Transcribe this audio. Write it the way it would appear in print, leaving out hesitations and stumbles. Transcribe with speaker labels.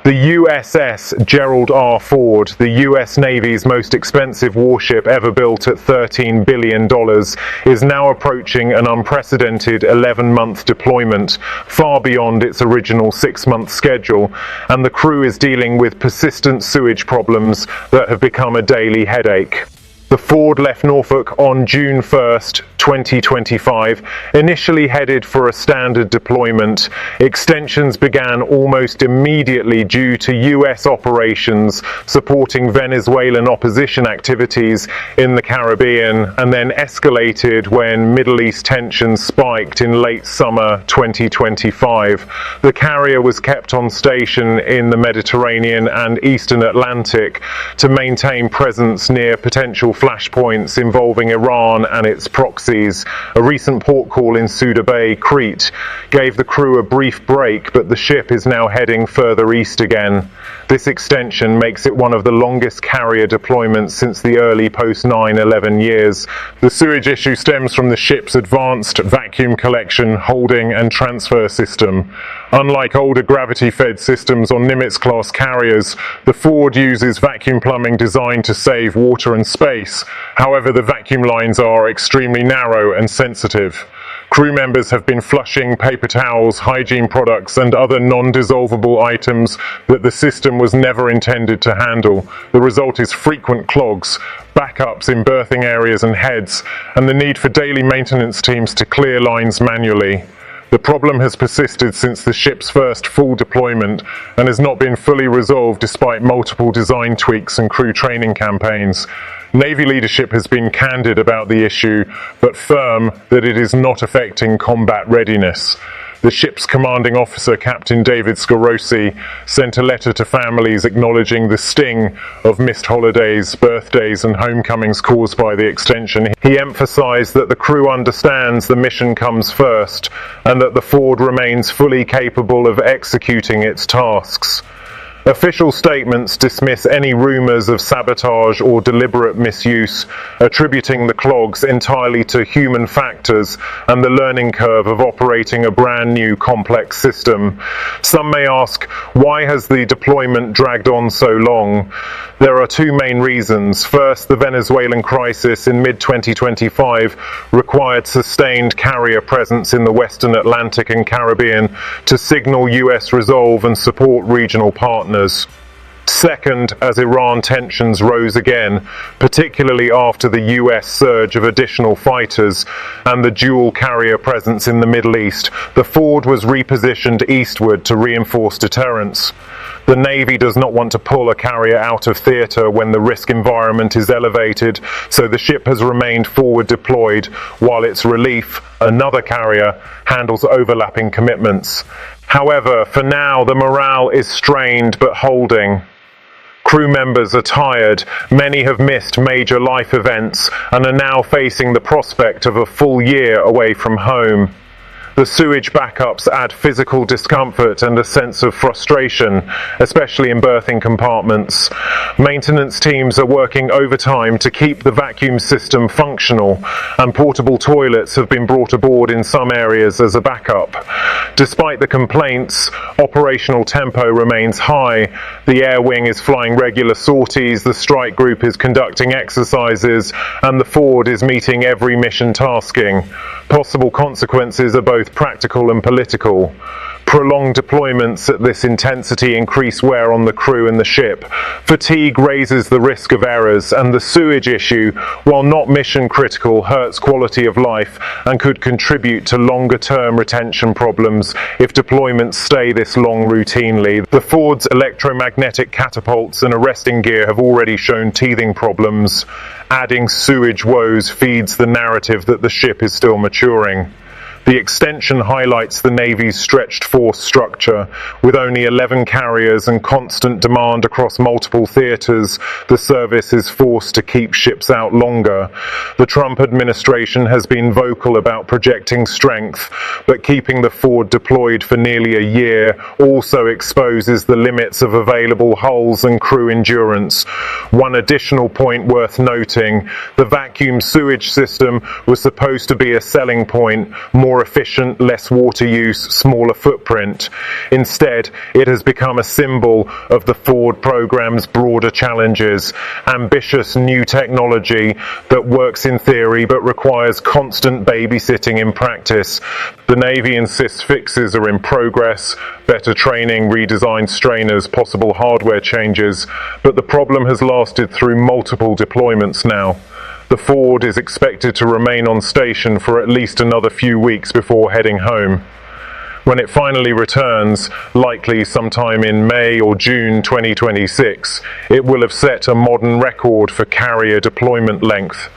Speaker 1: The USS Gerald R. Ford, the US Navy's most expensive warship ever built at $13 billion, is now approaching an unprecedented 11-month deployment, far beyond its original 6-month schedule, and the crew is dealing with persistent sewage problems that have become a daily headache. The Ford left Norfolk on June 1st, 2025, initially headed for a standard deployment. Extensions began almost immediately due to US operations supporting Venezuelan opposition activities in the Caribbean, and then escalated when Middle East tensions spiked in late summer 2025. The carrier was kept on station in the Mediterranean and Eastern Atlantic to maintain presence near potential flashpoints involving Iran and its proxies. A recent port call in Suda Bay, Crete, gave the crew a brief break, but the ship is now heading further east again. This extension makes it one of the longest carrier deployments since the early post-9/11 years. The sewage issue stems from the ship's advanced vacuum collection, holding and transfer system. Unlike older gravity-fed systems on Nimitz-class carriers, the Ford uses vacuum plumbing designed to save water and space. However, the vacuum lines are extremely narrow and sensitive. Crew members have been flushing paper towels, hygiene products, and other non-dissolvable items that the system was never intended to handle. The result is frequent clogs, backups in berthing areas and heads, and the need for daily maintenance teams to clear lines manually. The problem has persisted since the ship's first full deployment and has not been fully resolved despite multiple design tweaks and crew training campaigns. Navy leadership has been candid about the issue, but firm that it is not affecting combat readiness. The ship's commanding officer, Captain Skarosi, sent a letter to families acknowledging the sting of missed holidays, birthdays, and homecomings caused by the extension. He emphasized that the crew understands the mission comes first and that the Ford remains fully capable of executing its tasks. Official statements dismiss any rumors of sabotage or deliberate misuse, attributing the clogs entirely to human factors and the learning curve of operating a brand new complex system. Some may ask, why has the deployment dragged on so long? There are two main reasons. First, the Venezuelan crisis in mid-2025 required sustained carrier presence in the Western Atlantic and Caribbean to signal US resolve and support regional partners. Second, as Iran tensions rose again, particularly after the US surge of additional fighters and the dual carrier presence in the Middle East, the Ford was repositioned eastward to reinforce deterrence. The Navy does not want to pull a carrier out of theatre when the risk environment is elevated, so the ship has remained forward deployed while its relief, another carrier, handles overlapping commitments. However, for now, the morale is strained but holding. Crew members are tired, many have missed major life events and are now facing the prospect of a full year away from home. The sewage backups add physical discomfort and a sense of frustration, especially in berthing compartments. Maintenance teams are working overtime to keep the vacuum system functional, and portable toilets have been brought aboard in some areas as a backup. Despite the complaints, operational tempo remains high. The air wing is flying regular sorties, the strike group is conducting exercises, and the Ford is meeting every mission tasking. Possible consequences are both practical and political. Prolonged deployments at this intensity increase wear on the crew and the ship. Fatigue raises the risk of errors, and the sewage issue, while not mission critical, hurts quality of life and could contribute to longer-term retention problems if deployments stay this long routinely. The Ford's electromagnetic catapults and arresting gear have already shown teething problems. Adding sewage woes feeds the narrative that the ship is still maturing. The extension highlights the Navy's stretched force structure. With only 11 carriers and constant demand across multiple theaters, the service is forced to keep ships out longer. The Trump administration has been vocal about projecting strength, but keeping the Ford deployed for nearly a year also exposes the limits of available hulls and crew endurance. One additional point worth noting, the vacuum sewage system was supposed to be a selling point, more more efficient, less water use, smaller footprint. Instead, it has become a symbol of the Ford program's broader challenges, ambitious new technology that works in theory but requires constant babysitting in practice. The Navy insists fixes are in progress, better training, redesigned strainers, possible hardware changes, but the problem has lasted through multiple deployments now. The Ford is expected to remain on station for at least another few weeks before heading home. When it finally returns, likely sometime in May or June 2026, it will have set a modern record for carrier deployment length.